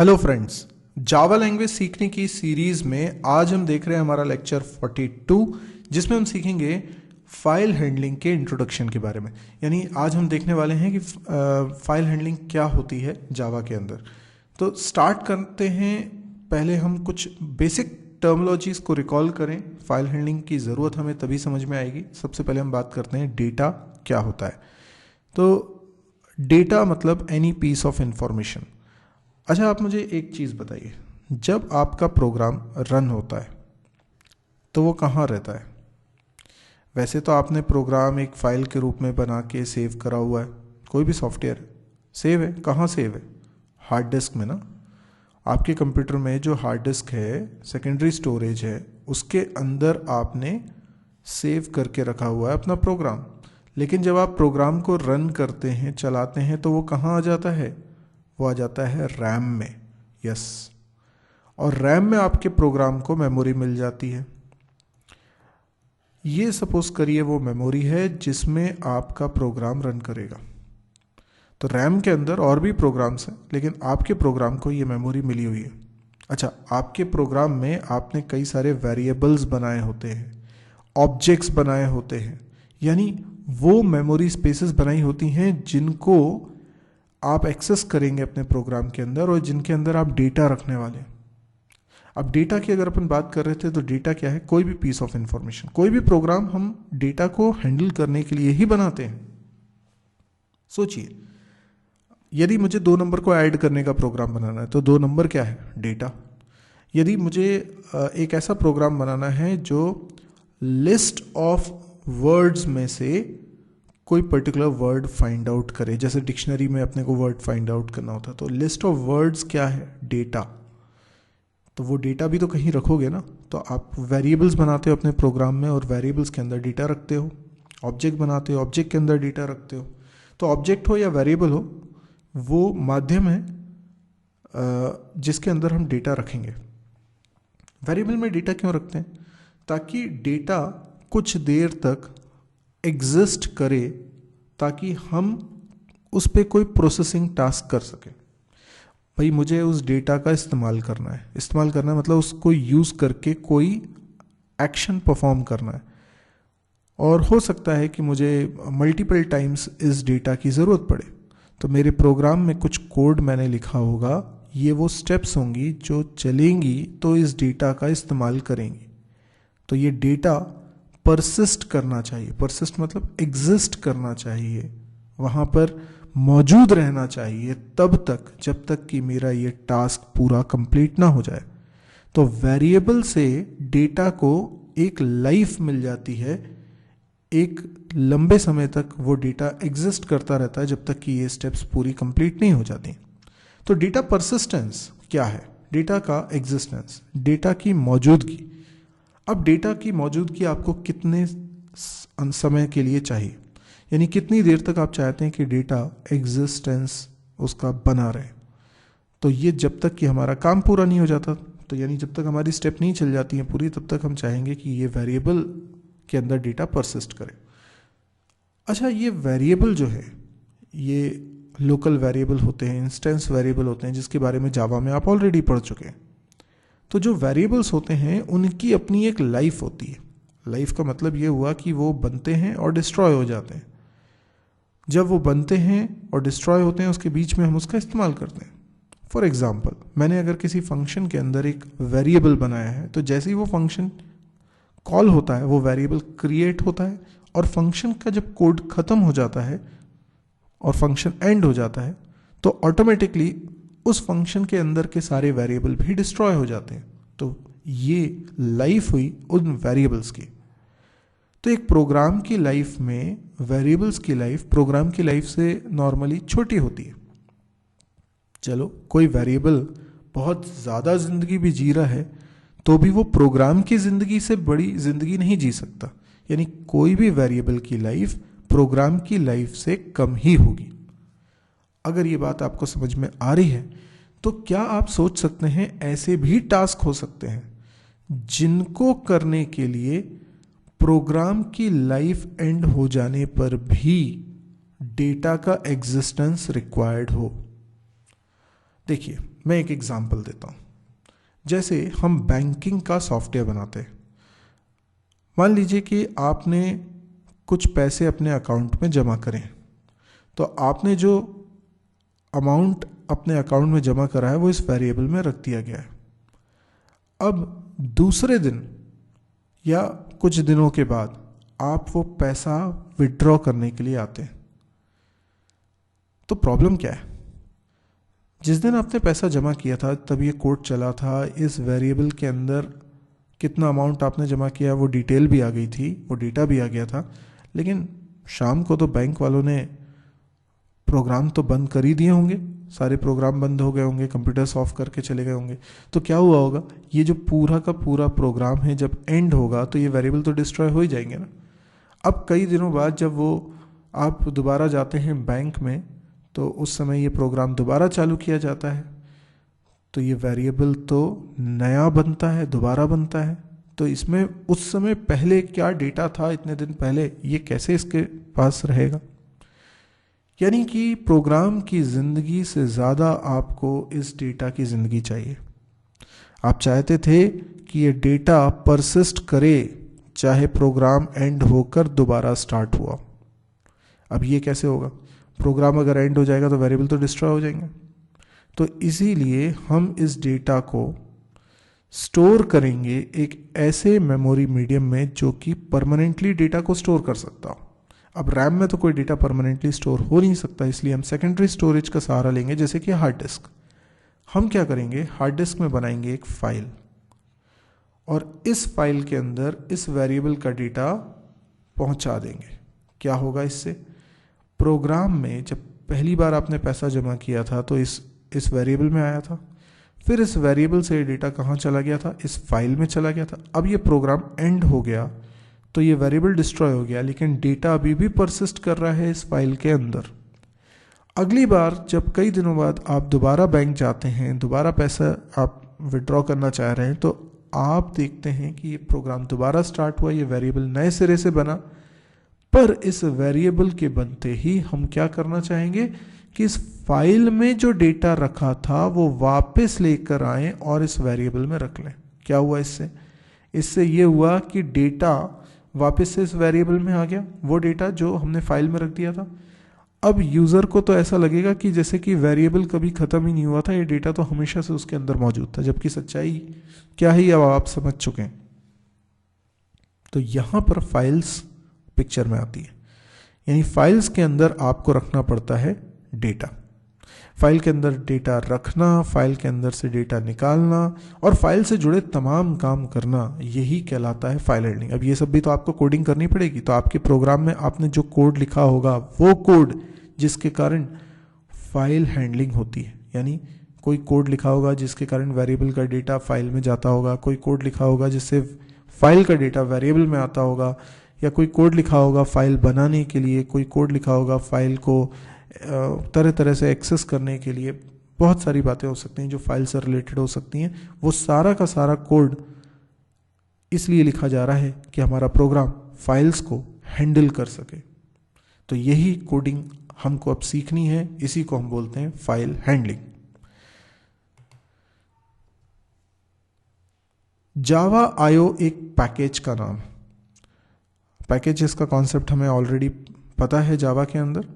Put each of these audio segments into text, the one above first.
Hello friends, Java language सीखने की series में आज हम देख रहे हैं हमारा लेक्चर 42, जिसमें हम सीखेंगे फाइल हैंडलिंग के इंट्रोडक्शन के बारे में। यानी आज हम देखने वाले हैं कि फाइल हैंडलिंग क्या होती है जावा के अंदर। तो स्टार्ट करते हैं। पहले हम कुछ बेसिक टर्मिनोलॉजीज को रिकॉल करें। फाइल हैंडलिंग की ज़रूरत हमें तभी समझ में आएगी। सबसे पहले हम बात करते हैं डेटा क्या होता है। तो डेटा मतलब एनी पीस ऑफ इंफॉर्मेशन। अच्छा, आप मुझे एक चीज़ बताइए, जब आपका प्रोग्राम रन होता है तो वो कहाँ रहता है? वैसे तो आपने प्रोग्राम एक फ़ाइल के रूप में बना के सेव करा हुआ है। कोई भी सॉफ्टवेयर सेव है, कहाँ सेव है? हार्ड डिस्क में ना। आपके कंप्यूटर में जो हार्ड डिस्क है, सेकेंडरी स्टोरेज है, उसके अंदर आपने सेव करके रखा हुआ है अपना प्रोग्राम। लेकिन जब आप प्रोग्राम को रन करते हैं, चलाते हैं, तो वो कहाँ आ जाता है? वो आ जाता है रैम में। यस, और रैम में आपके प्रोग्राम को मेमोरी मिल जाती है। ये सपोज करिए वो मेमोरी है जिसमें आपका प्रोग्राम रन करेगा। तो रैम के अंदर और भी प्रोग्राम्स हैं, लेकिन आपके प्रोग्राम को ये मेमोरी मिली हुई है। अच्छा, आपके प्रोग्राम में आपने कई सारे वेरिएबल्स बनाए होते हैं, ऑब्जेक्ट्स बनाए होते हैं, यानी वो मेमोरी स्पेसेस बनाई होती हैं जिनको आप एक्सेस करेंगे अपने प्रोग्राम के अंदर और जिनके अंदर आप डेटा रखने वाले हैं। अब डेटा की अगर अपन बात कर रहे थे तो डेटा क्या है? कोई भी पीस ऑफ इंफॉर्मेशन। कोई भी प्रोग्राम हम डेटा को हैंडल करने के लिए ही बनाते हैं। सोचिए, यदि मुझे 2 नंबर को ऐड करने का प्रोग्राम बनाना है तो 2 नंबर क्या है? डेटा। यदि मुझे एक ऐसा प्रोग्राम बनाना है जो लिस्ट ऑफ वर्ड्स में से कोई पर्टिकुलर वर्ड फाइंड आउट करे, जैसे डिक्शनरी में अपने को वर्ड फाइंड आउट करना होता है, तो लिस्ट ऑफ वर्ड्स क्या है? डेटा। तो वो डेटा भी तो कहीं रखोगे ना। तो आप वेरिएबल्स बनाते हो अपने प्रोग्राम में और वेरिएबल्स के अंदर डेटा रखते हो। ऑब्जेक्ट बनाते हो, ऑब्जेक्ट के अंदर डेटा रखते हो। तो ऑब्जेक्ट हो या वेरिएबल हो, वो माध्यम है जिसके अंदर हम डेटा रखेंगे। वेरिएबल में डेटा क्यों रखते हैं? ताकि डेटा कुछ देर तक एग्जिस्ट करे, ताकि हम उस पर कोई प्रोसेसिंग टास्क कर सकें। भाई, मुझे उस डेटा का इस्तेमाल करना है। इस्तेमाल करना है मतलब उसको यूज़ करके कोई एक्शन परफॉर्म करना है। और हो सकता है कि मुझे मल्टीपल टाइम्स इस डेटा की ज़रूरत पड़े। तो मेरे प्रोग्राम में कुछ कोड मैंने लिखा होगा, ये वो स्टेप्स होंगी जो चलेंगी तो इस डेटा का इस्तेमाल करेंगी। तो ये डेटा परसिस्ट करना चाहिए। परसिस्ट मतलब एग्जिस्ट करना चाहिए, वहाँ पर मौजूद रहना चाहिए तब तक जब तक कि मेरा ये टास्क पूरा कंप्लीट ना हो जाए। तो वेरिएबल से डेटा को एक लाइफ मिल जाती है। एक लंबे समय तक वो डेटा एग्जिस्ट करता रहता है जब तक कि ये स्टेप्स पूरी कंप्लीट नहीं हो जाती। तो डेटा परसिस्टेंस क्या है? डेटा का एग्जिस्टेंस, डेटा की मौजूदगी। अब डेटा की मौजूदगी आपको कितने समय के लिए चाहिए, यानी कितनी देर तक आप चाहते हैं कि डेटा एग्जिस्टेंस उसका बना रहे? तो ये जब तक कि हमारा काम पूरा नहीं हो जाता, तो यानी जब तक हमारी स्टेप नहीं चल जाती है पूरी, तब तक हम चाहेंगे कि ये वेरिएबल के अंदर डेटा परसिस्ट करे। अच्छा, ये वेरिएबल जो है, ये लोकल वेरिएबल होते हैं, इंस्टेंस वेरिएबल होते हैं, जिसके बारे में जावा में आप ऑलरेडी पढ़ चुके हैं। तो जो वेरिएबल्स होते हैं उनकी अपनी एक लाइफ होती है। लाइफ का मतलब ये हुआ कि वो बनते हैं और डिस्ट्रॉय हो जाते हैं। जब वो बनते हैं और डिस्ट्रॉय होते हैं, उसके बीच में हम उसका इस्तेमाल करते हैं। फॉर एग्जांपल, मैंने अगर किसी फंक्शन के अंदर एक वेरिएबल बनाया है, तो जैसे ही वो फंक्शन कॉल होता है, वो वेरिएबल क्रिएट होता है, और फंक्शन का जब कोड खत्म हो जाता है और फंक्शन एंड हो जाता है, तो ऑटोमेटिकली उस फंक्शन के अंदर के सारे वेरिएबल भी डिस्ट्रॉय हो जाते हैं। तो ये लाइफ हुई उन वेरिएबल्स की। तो एक प्रोग्राम की लाइफ में वेरिएबल्स की लाइफ प्रोग्राम की लाइफ से नॉर्मली छोटी होती है। चलो, कोई वेरिएबल बहुत ज़्यादा ज़िंदगी भी जी रहा है तो भी वो प्रोग्राम की ज़िंदगी से बड़ी ज़िंदगी नहीं जी सकता। यानी कोई भी वेरिएबल की लाइफ प्रोग्राम की लाइफ से कम ही होगी। अगर ये बात आपको समझ में आ रही है तो क्या आप सोच सकते हैं ऐसे भी टास्क हो सकते हैं जिनको करने के लिए प्रोग्राम की लाइफ एंड हो जाने पर भी डेटा का एग्जिस्टेंस रिक्वायर्ड हो? देखिए, मैं एक एग्जांपल देता हूँ। जैसे हम बैंकिंग का सॉफ्टवेयर बनाते हैं। मान लीजिए कि आपने कुछ पैसे अपने अकाउंट में जमा करें, तो आपने जो अमाउंट अपने अकाउंट में जमा करा है वो इस वेरिएबल में रख दिया गया है। अब दूसरे दिन या कुछ दिनों के बाद आप वो पैसा विड्रॉ करने के लिए आते हैं, तो प्रॉब्लम क्या है? जिस दिन आपने पैसा जमा किया था तब ये कोड चला था, इस वेरिएबल के अंदर कितना अमाउंट आपने जमा किया वो डिटेल भी आ गई थी, वो डेटा भी आ गया था। लेकिन शाम को तो बैंक वालों ने प्रोग्राम तो बंद कर ही दिए होंगे, सारे प्रोग्राम बंद हो गए होंगे, कंप्यूटर्स ऑफ करके चले गए होंगे। तो क्या हुआ होगा? ये जो पूरा का पूरा प्रोग्राम है जब एंड होगा तो ये वेरिएबल तो डिस्ट्रॉय हो ही जाएंगे ना। अब कई दिनों बाद जब वो आप दोबारा जाते हैं बैंक में, तो उस समय ये प्रोग्राम दोबारा चालू किया जाता है, तो ये वेरिएबल तो नया बनता है, दोबारा बनता है। तो इसमें उस समय पहले क्या डेटा था इतने दिन पहले, ये कैसे इसके पास रहेगा? यानी कि प्रोग्राम की ज़िंदगी से ज़्यादा आपको इस डेटा की ज़िंदगी चाहिए। आप चाहते थे कि ये डेटा परसिस्ट करे चाहे प्रोग्राम एंड होकर दोबारा स्टार्ट हुआ। अब ये कैसे होगा? प्रोग्राम अगर एंड हो जाएगा तो वेरिएबल तो डिस्ट्रॉय हो जाएंगे। तो इसीलिए हम इस डेटा को स्टोर करेंगे एक ऐसे मेमोरी मीडियम में जो कि परमानेंटली डेटा को स्टोर कर सकता हो। अब रैम में तो कोई डेटा परमानेंटली स्टोर हो नहीं सकता, इसलिए हम सेकेंडरी स्टोरेज का सहारा लेंगे, जैसे कि हार्ड डिस्क। हम क्या करेंगे, हार्ड डिस्क में बनाएंगे एक फाइल, और इस फाइल के अंदर इस वेरिएबल का डेटा पहुंचा देंगे। क्या होगा इससे? प्रोग्राम में जब पहली बार आपने पैसा जमा किया था तो इस वेरिएबल में आया था, फिर इस वेरिएबल से डेटा कहाँ चला गया था? इस फाइल में चला गया था। अब ये प्रोग्राम एंड हो गया तो ये वेरिएबल डिस्ट्रॉय हो गया, लेकिन डेटा अभी भी परसिस्ट कर रहा है इस फाइल के अंदर। अगली बार जब कई दिनों बाद आप दोबारा बैंक जाते हैं, दोबारा पैसा आप विड्रॉ करना चाह रहे हैं, तो आप देखते हैं कि ये प्रोग्राम दोबारा स्टार्ट हुआ, ये वेरिएबल नए सिरे से बना। पर इस वेरिएबल के बनते ही हम क्या करना चाहेंगे कि इस फाइल में जो डेटा रखा था वो वापस लेकर आए और इस वेरिएबल में रख लें। क्या हुआ इससे ये हुआ कि डेटा वापस से इस वेरिएबल में आ गया, वो डेटा जो हमने फाइल में रख दिया था। अब यूज़र को तो ऐसा लगेगा कि जैसे कि वेरिएबल कभी ख़त्म ही नहीं हुआ था, ये डेटा तो हमेशा से उसके अंदर मौजूद था, जबकि सच्चाई क्या है अब आप समझ चुके हैं। तो यहाँ पर फाइल्स पिक्चर में आती है, यानी फाइल्स के अंदर आपको रखना पड़ता है डेटा। फाइल के अंदर डेटा रखना, फाइल के अंदर से डेटा निकालना और फाइल से जुड़े तमाम काम करना, यही कहलाता है फाइल हैंडलिंग। अब ये सब भी तो आपको कोडिंग करनी पड़ेगी। तो आपके प्रोग्राम में आपने जो कोड लिखा होगा वो कोड जिसके कारण फाइल हैंडलिंग होती है, यानी कोई कोड लिखा होगा जिसके कारण वेरिएबल का डेटा फाइल में जाता होगा, कोई कोड लिखा होगा जिससे फाइल का डेटा वेरिएबल में आता होगा, या कोई कोड लिखा होगा फाइल बनाने के लिए, कोई कोड लिखा होगा फाइल को तरह तरह से एक्सेस करने के लिए। बहुत सारी बातें हो सकती हैं जो फाइल से रिलेटेड हो सकती हैं। वो सारा का सारा कोड इसलिए लिखा जा रहा है कि हमारा प्रोग्राम फाइल्स को हैंडल कर सके। तो यही कोडिंग हमको अब सीखनी है, इसी को हम बोलते हैं फाइल हैंडलिंग। जावा आयो एक पैकेज का नाम। पैकेजेस का कॉन्सेप्ट हमें ऑलरेडी पता है जावा के अंदर।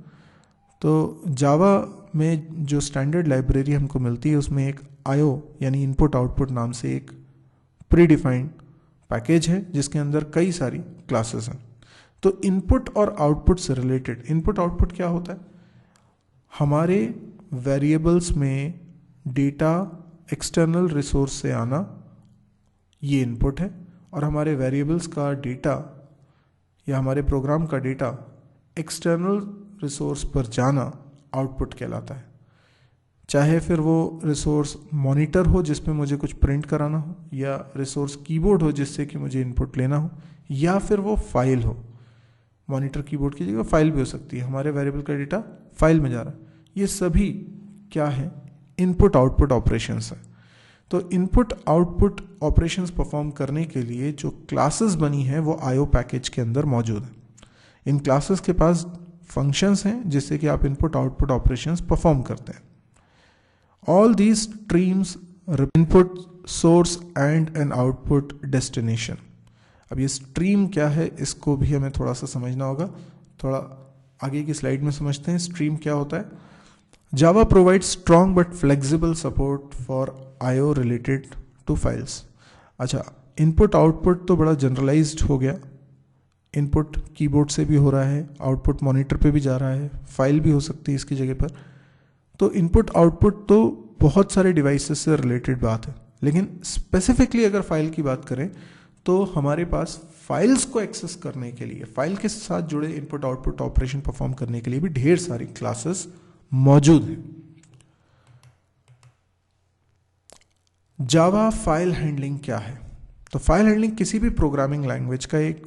तो जावा में जो स्टैंडर्ड लाइब्रेरी हमको मिलती है उसमें एक आयो यानी इनपुट आउटपुट नाम से एक प्री डिफाइंड पैकेज है जिसके अंदर कई सारी क्लासेस हैं। तो इनपुट और आउटपुट से रिलेटेड, इनपुट आउटपुट क्या होता है? हमारे वेरिएबल्स में डेटा एक्सटर्नल रिसोर्स से आना, ये इनपुट है, और हमारे वेरिएबल्स का डेटा या हमारे प्रोग्राम का डेटा एक्सटर्नल रिसोर्स पर जाना आउटपुट कहलाता है। चाहे फिर वो रिसोर्स मॉनिटर हो जिसमें मुझे कुछ प्रिंट कराना हो, या रिसोर्स कीबोर्ड हो जिससे कि मुझे इनपुट लेना हो, या फिर वो फाइल हो। मॉनिटर कीबोर्ड की जगह फाइल भी हो सकती है, हमारे वेरिएबल का डेटा फाइल में जा रहा है। ये सभी क्या है? इनपुट आउटपुट ऑपरेशंस है। तो इनपुट आउटपुट ऑपरेशंस परफॉर्म करने के लिए जो क्लासेस बनी है वो आईओ पैकेज के अंदर मौजूद है। इन क्लासेस के पास फंक्शंस हैं जिससे कि आप इनपुट आउटपुट ऑपरेशंस परफॉर्म करते हैं। All these streams input source and an output destination. अब ये स्ट्रीम क्या है इसको भी हमें थोड़ा सा समझना होगा, थोड़ा आगे की स्लाइड में समझते हैं स्ट्रीम क्या होता है। Java provides strong but flexible support for IO related to files. अच्छा, इनपुट आउटपुट तो बड़ा जनरलाइज्ड हो गया, इनपुट कीबोर्ड से भी हो रहा है, आउटपुट मॉनिटर पे भी जा रहा है, फाइल भी हो सकती है इसकी जगह पर। तो इनपुट आउटपुट तो बहुत सारे डिवाइसेस से रिलेटेड बात है, लेकिन स्पेसिफिकली अगर फाइल की बात करें तो हमारे पास फाइल्स को एक्सेस करने के लिए, फाइल के साथ जुड़े इनपुट आउटपुट ऑपरेशन परफॉर्म करने के लिए भी ढेर सारी क्लासेस मौजूद हैं। जावा फाइल हैंडलिंग क्या है? तो फाइल हैंडलिंग किसी भी प्रोग्रामिंग लैंग्वेज का एक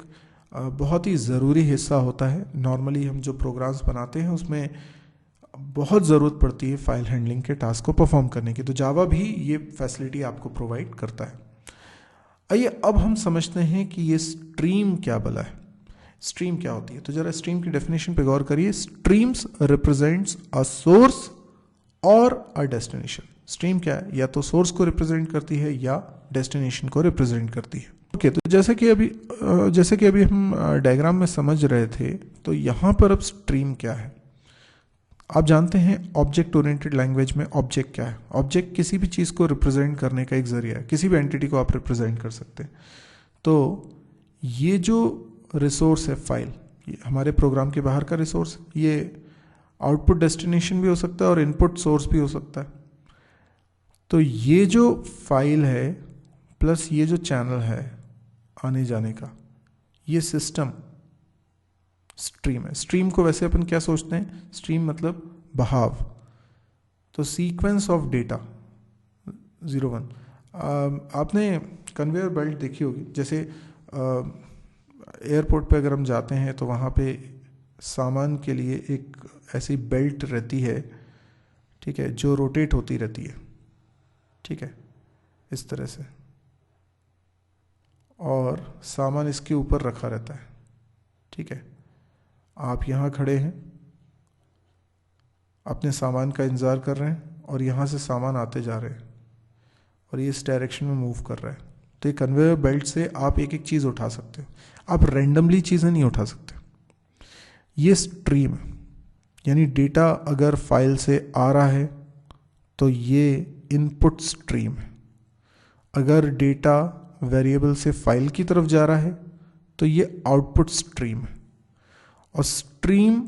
बहुत ही ज़रूरी हिस्सा होता है। नॉर्मली हम जो प्रोग्राम्स बनाते हैं उसमें बहुत ज़रूरत पड़ती है फाइल हैंडलिंग के टास्क को परफॉर्म करने की, तो जावा भी ये फैसिलिटी आपको प्रोवाइड करता है। आइए अब हम समझते हैं कि ये स्ट्रीम क्या भला है, स्ट्रीम क्या होती है। तो जरा स्ट्रीम की डेफिनेशन पे गौर करिए। स्ट्रीम्स रिप्रेजेंट्स अ सोर्स और अ डेस्टिनेशन। स्ट्रीम क्या है? या तो सोर्स को रिप्रेजेंट करती है या डेस्टिनेशन को रिप्रेजेंट करती है। ओके, तो जैसे कि अभी हम डायग्राम में समझ रहे थे, तो यहाँ पर अब स्ट्रीम क्या है। आप जानते हैं ऑब्जेक्ट ओरिएंटेड लैंग्वेज में ऑब्जेक्ट क्या है? ऑब्जेक्ट किसी भी चीज़ को रिप्रेजेंट करने का एक जरिया है, किसी भी एंटिटी को आप रिप्रेजेंट कर सकते हैं। तो ये जो रिसोर्स है फाइल, ये हमारे प्रोग्राम के बाहर का रिसोर्स, ये आउटपुट डेस्टिनेशन भी हो सकता है और इनपुट सोर्स भी हो सकता है। तो ये जो फाइल है प्लस ये जो चैनल है आने जाने का, ये सिस्टम स्ट्रीम है। स्ट्रीम को वैसे अपन क्या सोचते हैं? स्ट्रीम मतलब बहाव। तो सीक्वेंस ऑफ डेटा 01। आपने कन्वेयर बेल्ट देखी होगी, जैसे एयरपोर्ट पे अगर हम जाते हैं तो वहाँ पे सामान के लिए एक ऐसी बेल्ट रहती है, ठीक है, जो रोटेट होती रहती है, ठीक है, इस तरह से, और सामान इसके ऊपर रखा रहता है, ठीक है। आप यहाँ खड़े हैं, अपने सामान का इंतज़ार कर रहे हैं और यहाँ से सामान आते जा रहे हैं और ये इस डायरेक्शन में मूव कर रहा है। तो ये कन्वेयर बेल्ट से आप एक एक चीज़ उठा सकते हो, आप रैंडमली चीज़ें नहीं उठा सकते। ये स्ट्रीम है, यानी डेटा अगर फाइल से आ रहा है तो ये इनपुट स्ट्रीम है। अगर डेटा वेरिएबल से फाइल की तरफ जा रहा है तो ये आउटपुट स्ट्रीम है। और स्ट्रीम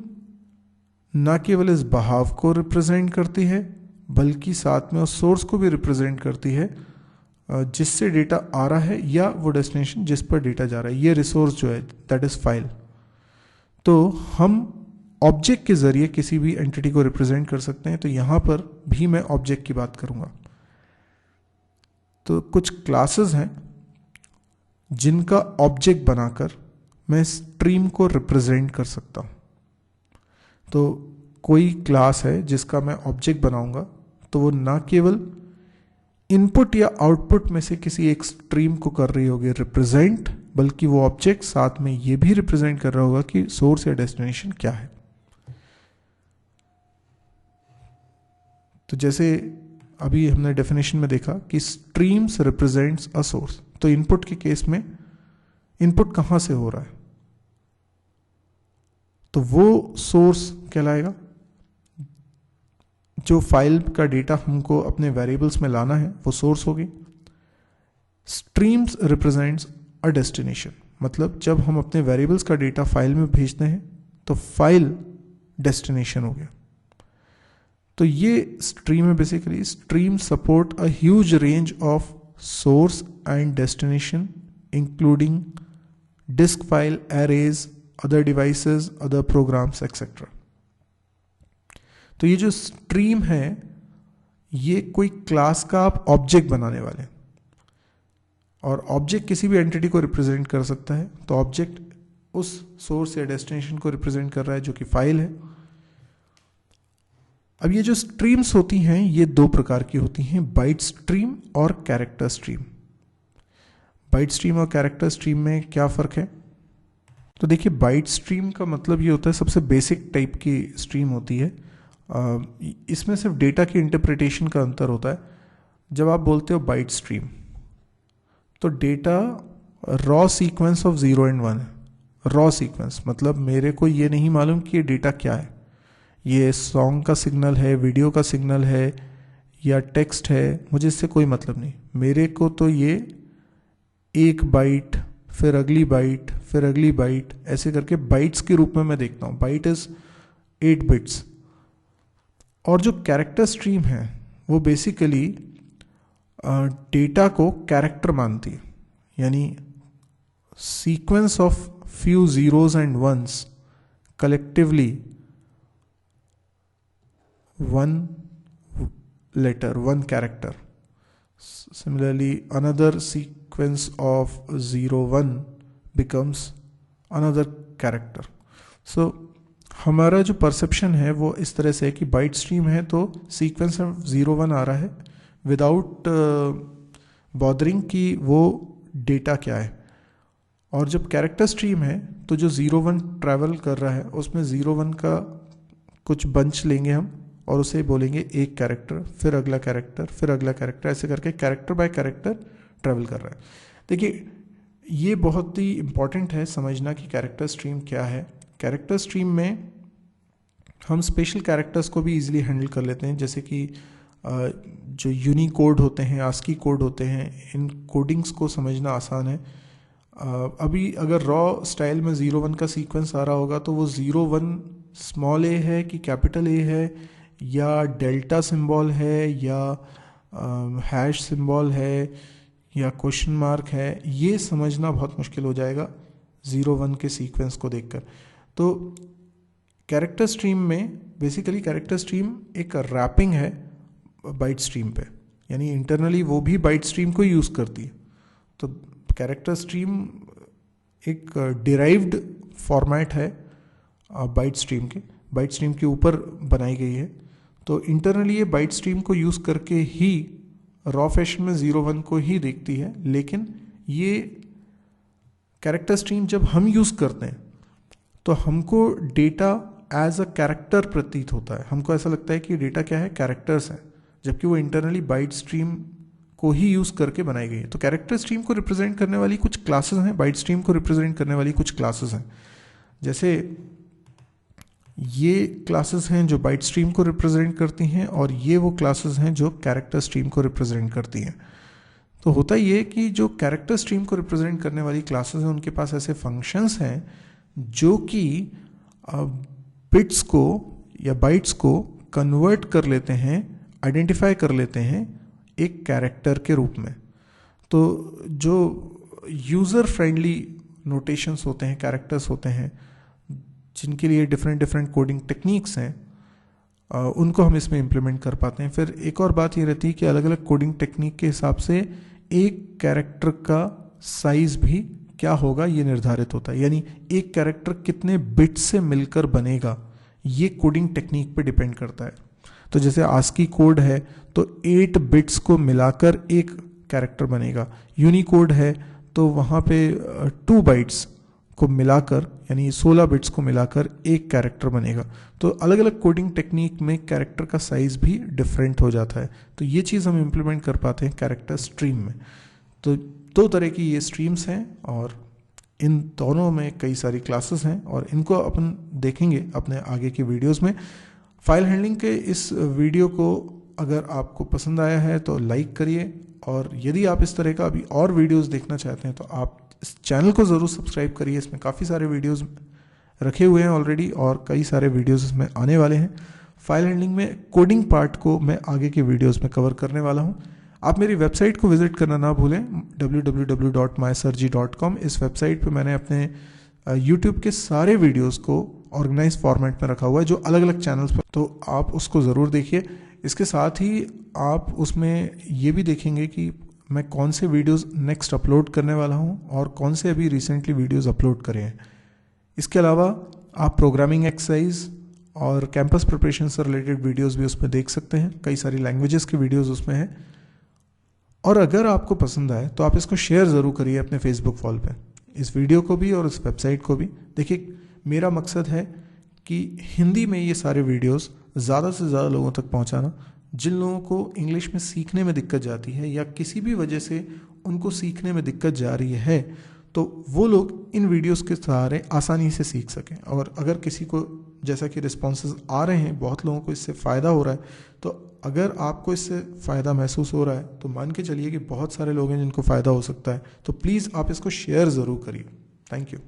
ना केवल इस बहाव को रिप्रेजेंट करती है बल्कि साथ में उस सोर्स को भी रिप्रेजेंट करती है जिससे डेटा आ रहा है, या वो डेस्टिनेशन जिस पर डेटा जा रहा है। ये रिसोर्स जो है दैट इज फाइल। तो हम ऑब्जेक्ट के जरिए किसी भी एंटिटी को रिप्रेजेंट कर सकते हैं। तो यहां पर भी मैं ऑब्जेक्ट की बात करूंगा। तो कुछ क्लासेस हैं जिनका ऑब्जेक्ट बनाकर मैं स्ट्रीम को रिप्रेजेंट कर सकता हूं। तो कोई क्लास है जिसका मैं ऑब्जेक्ट बनाऊंगा तो वो ना केवल इनपुट या आउटपुट में से किसी एक स्ट्रीम को कर रही होगी रिप्रेजेंट, बल्कि वो ऑब्जेक्ट साथ में ये भी रिप्रेजेंट कर रहा होगा कि सोर्स या डेस्टिनेशन क्या है। तो जैसे अभी हमने डेफिनेशन में देखा कि स्ट्रीम्स रिप्रेजेंट्स अ सोर्स। तो इनपुट के केस में इनपुट कहां से हो रहा है तो वो सोर्स कहलाएगा। जो फाइल का डेटा हमको अपने वेरिएबल्स में लाना है वो सोर्स होगी। स्ट्रीम्स रिप्रेजेंट्स अ डेस्टिनेशन, मतलब जब हम अपने वेरिएबल्स का डेटा फाइल में भेजते हैं तो फाइल डेस्टिनेशन हो गया। तो ये स्ट्रीम है basically. Stream support a huge range of source and destination including disk file, arrays, other devices, other programs etcetera. तो ये जो स्ट्रीम है ये कोई क्लास का आप ऑब्जेक्ट बनाने वाले हैं और ऑब्जेक्ट किसी भी एंटिटी को रिप्रेजेंट कर सकता है। तो ऑब्जेक्ट उस सोर्स या डेस्टिनेशन को रिप्रेजेंट कर रहा है जो कि फाइल है। अब ये जो स्ट्रीम्स होती हैं ये दो प्रकार की होती हैं, बाइट स्ट्रीम और कैरेक्टर स्ट्रीम। बाइट स्ट्रीम और कैरेक्टर स्ट्रीम में क्या फर्क है? तो देखिए, बाइट स्ट्रीम का मतलब ये होता है, सबसे बेसिक टाइप की स्ट्रीम होती है इसमें सिर्फ डेटा की इंटरप्रिटेशन का अंतर होता है। जब आप बोलते हो बाइट स्ट्रीम, तो data raw sequence of 0 and 1 है। रॉ सीक्वेंस मतलब मेरे को ये नहीं मालूम कि ये डेटा क्या है, ये सॉन्ग का सिग्नल है, वीडियो का सिग्नल है या टेक्स्ट है, मुझे इससे कोई मतलब नहीं। मेरे को तो ये एक बाइट, फिर अगली बाइट, फिर अगली बाइट, ऐसे करके बाइट्स के रूप में मैं देखता हूँ। Byte is 8 bits. और जो कैरेक्टर स्ट्रीम है वो बेसिकली डेटा को कैरेक्टर मानती है, यानी sequence of few zeros and ones collectively one letter, one character. Similarly, another sequence of 0, 1 becomes another character. So, हमारा जो परसेप्शन है वो इस तरह से है कि बाइट स्ट्रीम है तो सीक्वेंस ऑफ 0, 1 आ रहा है विदाउट बॉदरिंग कि वो डेटा क्या है। और जब कैरेक्टर स्ट्रीम है तो जो 0, 1 ट्रैवल कर रहा है उसमें 0, 1 का कुछ बंच लेंगे हम और उसे बोलेंगे एक कैरेक्टर, फिर अगला कैरेक्टर, फिर अगला कैरेक्टर, ऐसे करके कैरेक्टर बाय कैरेक्टर ट्रैवल कर रहा है। देखिए, ये बहुत ही इंपॉर्टेंट है समझना कि कैरेक्टर स्ट्रीम क्या है। कैरेक्टर स्ट्रीम में हम स्पेशल कैरेक्टर्स को भी इजीली हैंडल कर लेते हैं, जैसे कि जो यूनिकोड होते हैं, आस्की कोड होते हैं, इन कोडिंग्स को समझना आसान है। अभी अगर रॉ स्टाइल में 0, 1 का सीक्वेंस आ रहा होगा तो वो 0, 1 स्मॉल ए है कि कैपिटल ए है, या डेल्टा सिंबल है, या हैश सिंबल है, या क्वेश्चन मार्क है, ये समझना बहुत मुश्किल हो जाएगा 0, 1 के सीक्वेंस को देखकर। तो कैरेक्टर स्ट्रीम में बेसिकली कैरेक्टर स्ट्रीम एक रैपिंग है बाइट स्ट्रीम पे, यानी इंटरनली वो भी बाइट स्ट्रीम को यूज़ करती है। तो कैरेक्टर स्ट्रीम एक डिराइव्ड फॉर्मेट है बाइट स्ट्रीम के ऊपर बनाई गई है। तो इंटरनली ये बाइट स्ट्रीम को यूज़ करके ही रॉ फैशन में 0, 1 को ही देखती है। लेकिन ये कैरेक्टर स्ट्रीम जब हम यूज़ करते हैं तो हमको डेटा एज अ कैरेक्टर प्रतीत होता है। हमको ऐसा लगता है कि डेटा क्या है, कैरेक्टर्स हैं, जबकि वो इंटरनली बाइट स्ट्रीम को ही यूज़ करके बनाई गई है। तो कैरेक्टर स्ट्रीम को रिप्रेजेंट करने वाली कुछ क्लासेस हैं, बाइट स्ट्रीम को रिप्रेजेंट करने वाली कुछ क्लासेस हैं। जैसे ये क्लासेस हैं जो बाइट स्ट्रीम को रिप्रेजेंट करती हैं, और ये वो क्लासेस हैं जो कैरेक्टर स्ट्रीम को रिप्रेजेंट करती हैं। तो होता ये कि जो कैरेक्टर स्ट्रीम को रिप्रेजेंट करने वाली क्लासेस हैं उनके पास ऐसे फंक्शंस हैं जो कि बिट्स को या बाइट्स को कन्वर्ट कर लेते हैं, आइडेंटिफाई कर लेते हैं एक कैरेक्टर के रूप में। तो जो यूज़र फ्रेंडली नोटेशंस होते हैं, कैरेक्टर्स होते हैं, जिनके लिए डिफरेंट कोडिंग टेक्निक्स हैं, उनको हम इसमें इम्प्लीमेंट कर पाते हैं। फिर एक और बात ये रहती है कि अलग अलग कोडिंग टेक्निक के हिसाब से एक कैरेक्टर का साइज भी क्या होगा ये निर्धारित होता है, यानी एक कैरेक्टर कितने बिट्स से मिलकर बनेगा ये कोडिंग टेक्निक पे डिपेंड करता है। तो जैसे आस्की कोड है तो 8 बिट्स को मिलाकर एक कैरेक्टर बनेगा। यूनिकोड है तो वहाँ पे 2 बाइट्स को मिलाकर यानी 16 बिट्स को मिलाकर एक कैरेक्टर बनेगा। तो अलग अलग कोडिंग टेक्निक में कैरेक्टर का साइज भी डिफरेंट हो जाता है। तो ये चीज़ हम इम्प्लीमेंट कर पाते हैं कैरेक्टर स्ट्रीम में। तो 2 तरह की ये स्ट्रीम्स हैं और इन दोनों में कई सारी क्लासेस हैं और इनको अपन देखेंगे अपने आगे की वीडियोस में। फाइल हैंडलिंग के इस वीडियो को अगर आपको पसंद आया है तो लाइक करिए, और यदि आप इस तरह का अभी और वीडियोस देखना चाहते हैं तो आप इस चैनल को ज़रूर सब्सक्राइब करिए। इसमें काफ़ी सारे वीडियोस रखे हुए हैं ऑलरेडी और कई सारे वीडियोस इसमें आने वाले हैं। फाइल हैंडलिंग में कोडिंग पार्ट को मैं आगे के वीडियोस में कवर करने वाला हूं। आप मेरी वेबसाइट को विजिट करना ना भूलें, www.mysirji.com। इस वेबसाइट पे मैंने अपने YouTube के सारे वीडियोस को ऑर्गेनाइज फॉर्मेट में रखा हुआ है जो अलग अलग चैनल्स पर, तो आप उसको ज़रूर देखिए। इसके साथ ही आप उसमें ये भी देखेंगे कि मैं कौन से वीडियोस नेक्स्ट अपलोड करने वाला हूँ और कौन से अभी रिसेंटली वीडियोस अपलोड करे हैं। इसके अलावा आप प्रोग्रामिंग एक्सरसाइज और कैंपस प्रिपरेशन से रिलेटेड वीडियोस भी उसमें देख सकते हैं। कई सारी लैंग्वेजेस के वीडियोस उसमें हैं। और अगर आपको पसंद आए तो आप इसको शेयर ज़रूर करिए अपने फेसबुक वॉल पे, इस वीडियो को भी और इस वेबसाइट को भी। देखिए, मेरा मकसद है कि हिंदी में ये सारे वीडियोस ज़्यादा से ज़्यादा लोगों तक पहुंचाना। जिन लोगों को इंग्लिश में सीखने में दिक्कत जाती है या किसी भी वजह से उनको सीखने में दिक्कत जा रही है, तो वो लोग इन वीडियोस के सहारे आसानी से सीख सकें। और अगर किसी को, जैसा कि रिस्पॉन्सेज आ रहे हैं, बहुत लोगों को इससे फ़ायदा हो रहा है, तो अगर आपको इससे फ़ायदा महसूस हो रहा है तो मान के चलिए कि बहुत सारे लोग हैं जिनको फ़ायदा हो सकता है। तो प्लीज़ आप इसको शेयर ज़रूर करिए। Thank you.